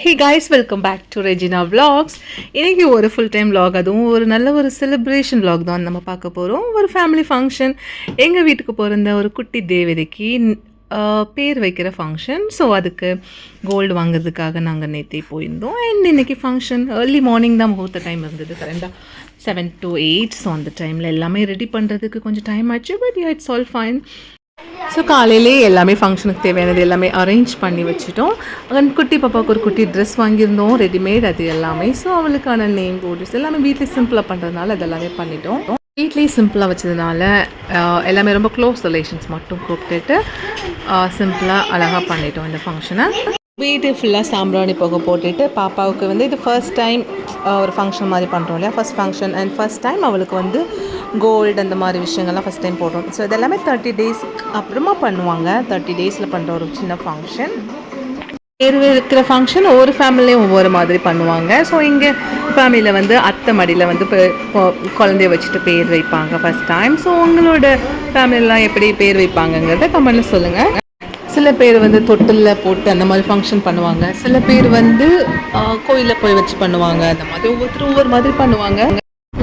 Hey guys, welcome back to Regina vlogs. இன்றைக்கி ஒரு full time vlog, அதுவும் ஒரு நல்ல ஒரு செலிப்ரேஷன் vlog தான் நம்ம பார்க்க போகிறோம். ஒரு ஃபேமிலி ஃபங்க்ஷன், எங்கள் வீட்டுக்கு பிறந்த ஒரு குட்டி தேவதைக்கு பேர் வைக்கிற ஃபங்க்ஷன். ஸோ அதுக்கு கோல்டு வாங்குறதுக்காக நாங்கள் நேற்றே போயிருந்தோம். அண்ட் இன்றைக்கி ஃபங்க்ஷன் ஏர்லி மார்னிங் தான் முகூர்த்த டைம் இருந்தது, கரெக்டாக 7 to 8. ஸோ அந்த டைமில் எல்லாமே ரெடி பண்ணுறதுக்கு கொஞ்சம் டைம் ஆச்சு. But it's all fine. So காலையிலே எல்லாமே ஃபங்க்ஷனுக்கு தேவையானது எல்லாமே அரேஞ்ச் பண்ணி வச்சுட்டோம். குட்டி பாப்பாவுக்கு ஒரு குட்டி ட்ரெஸ் வாங்கியிருந்தோம், ரெடிமேட் அது எல்லாமே. ஸோ அவளுக்கான நேம் போர்ட்ஸ் எல்லாமே வீட்டிலே சிம்பிளாக பண்ணுறதுனால அது எல்லாமே பண்ணிட்டோம். வீட்லேயே சிம்பிளாக வச்சதுனால எல்லாமே ரொம்ப க்ளோஸ் ரிலேஷன்ஸ் மட்டும் கூப்பிட்டுட்டு சிம்பிளாக அழகாக பண்ணிட்டோம் இந்த ஃபங்க்ஷனை. வீட்டு ஃபுல்லாக சாம்பிராணி புகை போட்டுட்டு பாப்பாவுக்கு வந்து இது ஃபர்ஸ்ட் டைம் ஒரு ஃபங்க்ஷன் மாதிரி பண்ணுறோம் இல்லையா, first function and first time அவளுக்கு வந்து கோல்டு அந்த மாதிரி விஷயங்கள்லாம் ஃபஸ்ட் டைம் போடுறோம். ஸோ இதெல்லாமே 30 டேஸ்க்கு அப்புறமா பண்ணுவாங்க. 30 டேஸில் பண்ணுற ஒரு சின்ன ஃபங்க்ஷன். பேர் வைக்கிற ஃபங்க்ஷன் ஒவ்வொரு ஃபேமிலியும் ஒவ்வொரு மாதிரி பண்ணுவாங்க. ஸோ இங்கே ஃபேமிலியில் வந்து அத்தை மடியில் வந்து குழந்தைய வச்சுட்டு பேர் வைப்பாங்க ஃபஸ்ட் டைம். ஸோ உங்களோட ஃபேமிலியெலாம் எப்படி பேர் வைப்பாங்கங்கிறத கமெண்ட்டில் சொல்லுங்கள். சில பேர் வந்து தொட்டிலில் போட்டு அந்த மாதிரி ஃபங்க்ஷன் பண்ணுவாங்க. சில பேர் வந்து கோயிலில் போய் வச்சு பண்ணுவாங்க. அந்த மாதிரி ஒவ்வொருத்தரும் ஒவ்வொரு மாதிரி பண்ணுவாங்க.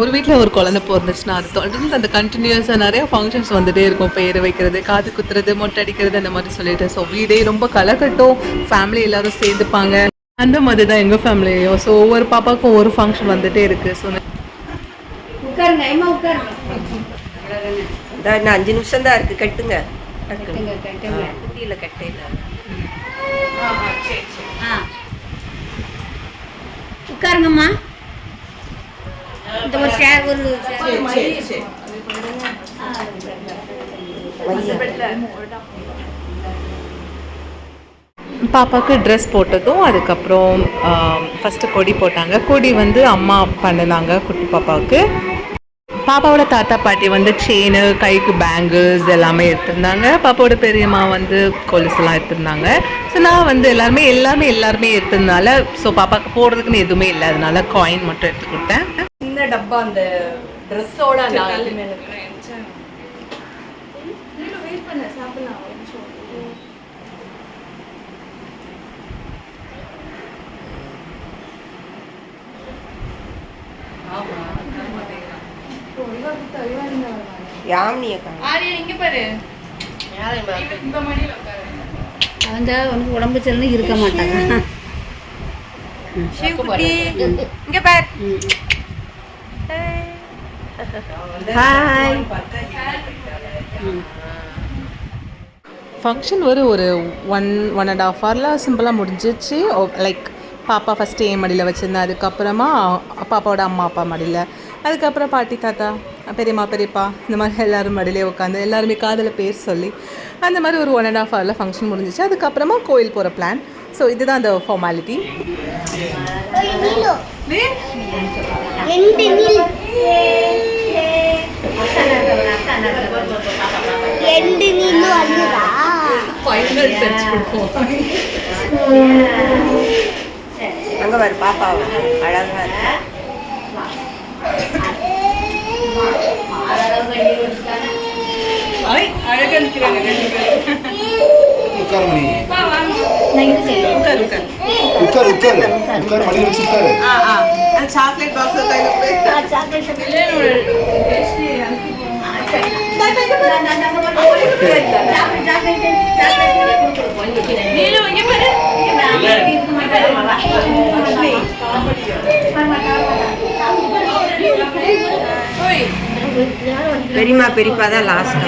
ஒரு வீட்டில் ஒரு குழந்தை பிறந்துச்சுன்னா அது தொடர்ந்து அந்த கண்டினியூஸாக நிறைய ஃபங்க்ஷன்ஸ் வந்துகிட்டே இருக்கும். பேர் வைக்கிறது, காது குத்துறது, மொட்டை அடிக்கிறது, அந்த மாதிரி சொல்லிட்டு. ஸோ வீடே ரொம்ப கலக்கட்டும், ஃபேமிலி எல்லோரும் சேர்ந்துப்பாங்க. அந்த மாதிரி தான் எங்கள் ஃபேமிலியும். ஸோ ஒவ்வொரு பாப்பாவுக்கும் ஒரு ஃபங்க்ஷன் வந்துகிட்டே இருக்குது. ஸோ இன்னும் 5 நிமிஷம் தான் இருக்குது. கட்டுங்க குட்டியில் கட்டையில் உட்காருங்கம்மா. இந்த ஒரு ஷேர் ஒரு பாப்பாவுக்கு ட்ரெஸ் போட்டதும் அதுக்கப்புறம் ஃபஸ்ட்டு கொடி போட்டாங்க. கொடி வந்து அம்மா பண்ணினாங்க குட்டி பாப்பாவுக்கு. பாப்பாவோட தாத்தா பாட்டி வந்து செயின், கைக்கு பேங்கிள்ஸ் எல்லாமே எடுத்திருந்தாங்க. பாப்பாவோட பெரியம்மா வந்து கொலுசுலாம் எடுத்திருந்தாங்க. ஸோ நான் வந்து எல்லாருமே எடுத்திருந்தால ஸோ பாப்பாவுக்கு போடுறதுக்குன்னு எதுவுமே இல்லை, அதனால காயின் மட்டும் எடுத்து கொடுத்தேன். சின்ன டப்பா அந்த ட்ரெஸ்ஸோட அவங்க உனக்கு உடம்பு சரியில்லை இருக்க மாட்டாங்க. ஃபங்க்ஷன் ஒரு 1.5 ஹவரில் சிம்பிளாக முடிஞ்சிச்சு. லைக் பாப்பா ஃபஸ்ட்டு என் மடியில் வச்சுருந்தேன், அதுக்கப்புறமா பாப்பாவோட அம்மா அப்பா மடியில், அதுக்கப்புறம் பாட்டி தாத்தா பெரியம்மா பெரியப்பா இந்த மாதிரி எல்லோரும் மடியிலே உட்காந்து எல்லாருமே காதில் பேர் சொல்லி அந்த மாதிரி ஒரு 1.5 ஹவரில் ஃபங்க்ஷன் முடிஞ்சிச்சு. அதுக்கப்புறமா கோயில் போகிற பிளான். ஸோ இதுதான் அந்த ஃபார்மாலிட்டி. அங்கே வர பாப்பா அழகா இருக்கு. சாக்லேட் பாக்ஸ் பெரியம்மா பெரியப்பா தான் லாஸ்ட்.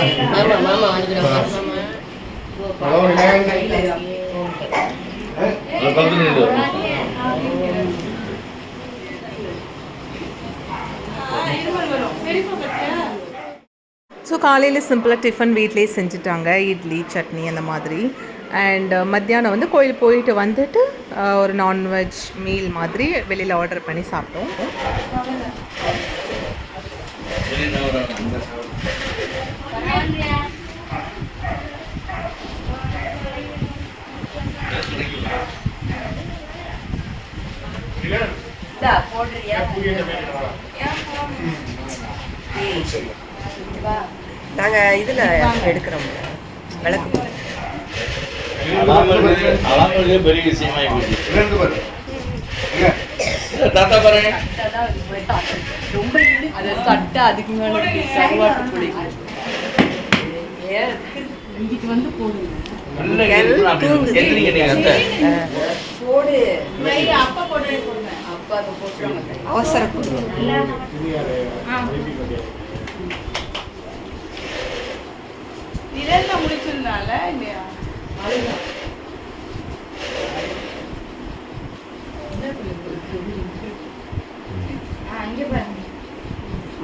ஸோ காலையில் சிம்பிளாக டிஃபன் வீட்லேயே செஞ்சுட்டாங்க, இட்லி சட்னி அந்த மாதிரி. அண்ட் மத்தியானம் வந்து கோயில் போயிட்டு வந்துட்டு ஒரு நான்வெஜ் மீல் மாதிரி வெளியில் ஆர்டர் பண்ணி சாப்பிட்டோம். நாங்கள் இதில் எடுக்கிறோம் விளக்கு. பெரிய விஷயமா தாத்தா பாருங்க. ரொம்ப அது சட்டை அதுக்கு மேல சர்வாட்டு பிடிக்கும். இங்கிட்டு வந்து போடுங்க. நல்ல கேக்குறீங்க அப்படி கேக்குறீங்க நீங்க அத்தை. போடு. அப்பா போடுறே போடுங்க. அப்பா அதை போட்டுறாங்க. அவசர போடு. நிழல்ல முடிச்சதுனால இல்லையா? அங்கே பாருங்க.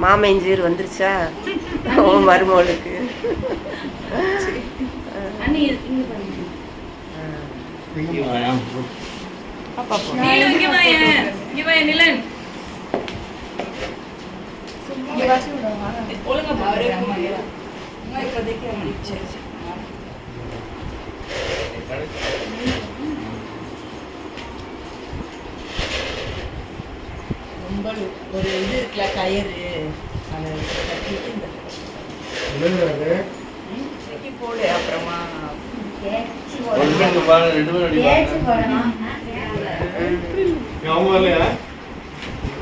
மாமஞ்சீர் வந்துருச்சா உன் மருமகளுக்கு? அண்ணி இங்க பாருங்க. பாப்பா போ. நீலு இங்க வாயே. இங்க வாயே நிலன். இங்க வாசி விடுங்க. ஒழுங்கா பாரு. இப்போதைக்கு முடிச்சு. ரொம்ப ஒரு இது இருக்குல்ல கயிறு அதை கட்டிட்டு இந்த தூக்கி போடு. அப்புறமா ஒரு பேருக்கு பாருங்க, ரெண்டு பேரும் அடி பாருங்க.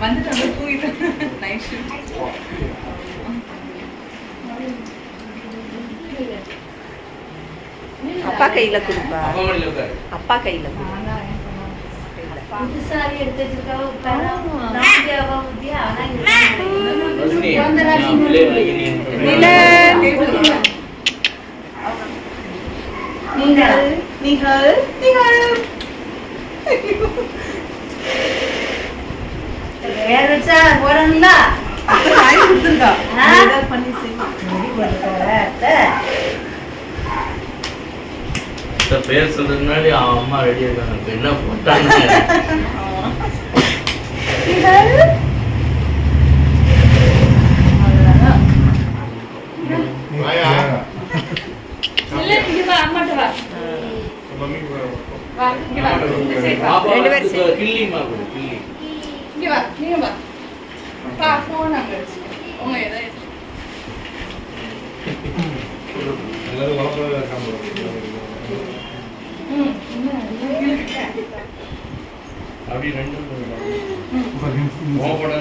வந்துட்டு தூங்கிட்டு நைட் ஷிஃப்ட். அப்பா கையில கொடுப்பா. அப்பா மடியில உட்காரு. அப்பா கையில கொடு. புதுசாரி எடுத்து வச்சிருக்காவ உட்கார. நாமஜாவா புதியா ஆனா ரஜினி, வந்தராஜி நான் பிள்ளை வாங்கிக்கிறேன். நீங்கள் வேற வச்சா போறாங்கல்ல பண்ணி செய்யும். பேர் சொல்றதுக்கு முன்னாடி அவன் அம்மா ரெடியா இருக்காங்க. இப்ப என்ன போட்டாங்க? பாப்பா ரெண்டு பேரும் சேர்ந்து. கிள்ளிமா கொடு, கிள்ளி. அப்படி ரெண்டு ஓப்பன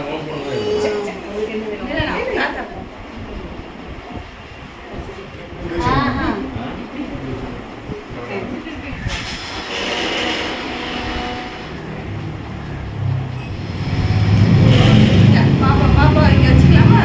பாப்பா இங்க வச்சுக்கலாமா?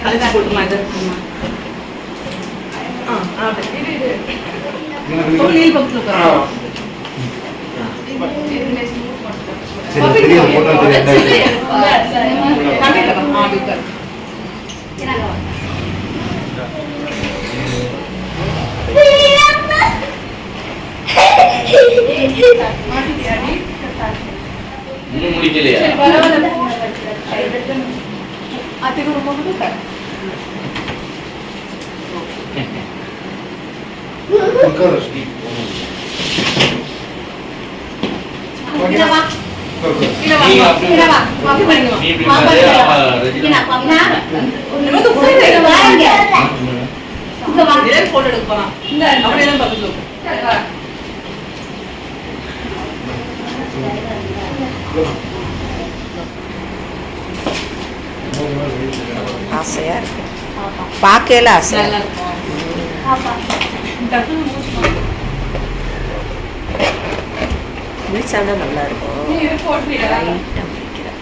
அதுதான் கொடுக்குமா இது? நீல் பக்கத்துல உட்காரு. இன்னும் முடிக்கலையா? அதுக்கு ரொம்ப கொடுக்க நீங்க அப்படி நீ இப்படி பாரு, அப்பா ரஜினி. போட்டோ எடுக்க போலாம். அப்படியெல்லாம் பக்கத்துல ஆசையா இருக்கு. பார்க்கல ஆசையா நல்லா இருக்கு. இருக்கும். முடிச்சானா நல்லா இருக்கும். லைட்டா முடிக்கிறேன்.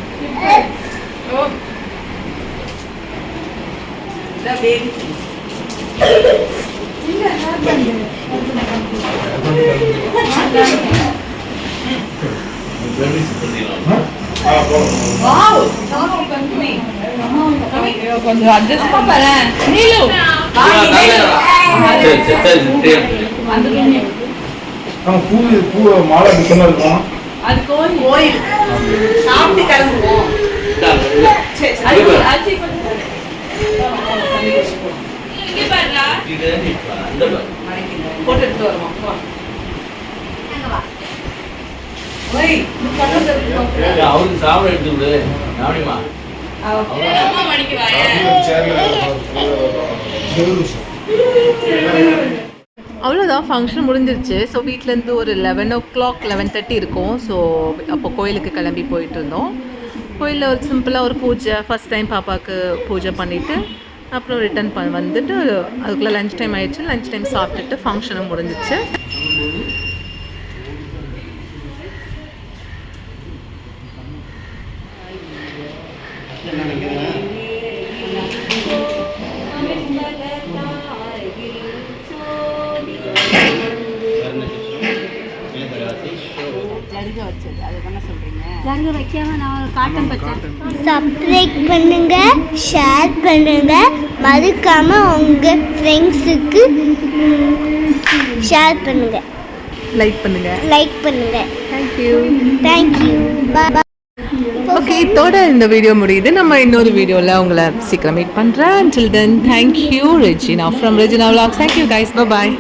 கொஞ்சம் அட்ஜஸ்ட் பண்ண நீலு சரி பூ மாலை டிசைனாக இருக்கும். அது கோயில் சாப்பிட்டு கிளம்புவோம். போட்டு எடுத்து வருவோம். அவருக்கு சாப்பிட எடுத்து விடு கவனிமா. அவ்வளோதான், ஃபங்க்ஷன் முடிஞ்சிருச்சு. ஸோ வீட்டிலேருந்து ஒரு 11 o'clock 11:30 இருக்கும். ஸோ அப்போ கோயிலுக்கு கிளம்பி போயிட்டு இருந்தோம். கோயிலில் ஒரு சிம்பிளாக ஒரு பூஜை, ஃபஸ்ட் டைம் பாப்பாவுக்கு பூஜை பண்ணிவிட்டு அப்புறம் ரிட்டர்ன் வந்துட்டு அதுக்குள்ளே லஞ்ச் டைம் ஆயிடுச்சு. லஞ்ச் டைம் சாப்பிட்டுட்டு ஃபங்க்ஷனும் முடிஞ்சிச்சு. ஜருக வைக்காம நான் காட்டன் பச்சேன். சப்ஸ்கிரைப் பண்ணுங்க, ஷேர் பண்ணுங்க, மறக்காம உங்க ஃப்ரெண்ட்ஸுக்கு ஷேர் பண்ணுங்க, லைக் பண்ணுங்க. Thank you bye. ஓகே, இதோட இந்த வீடியோ முடியுது. நம்ம இன்னொரு வீடியோவில் உங்களை சீக்கிரம் மீட் பண்ணுறேன். Until then, thank you, Regina from Regina Vlogs. Thank you guys. Bye-bye.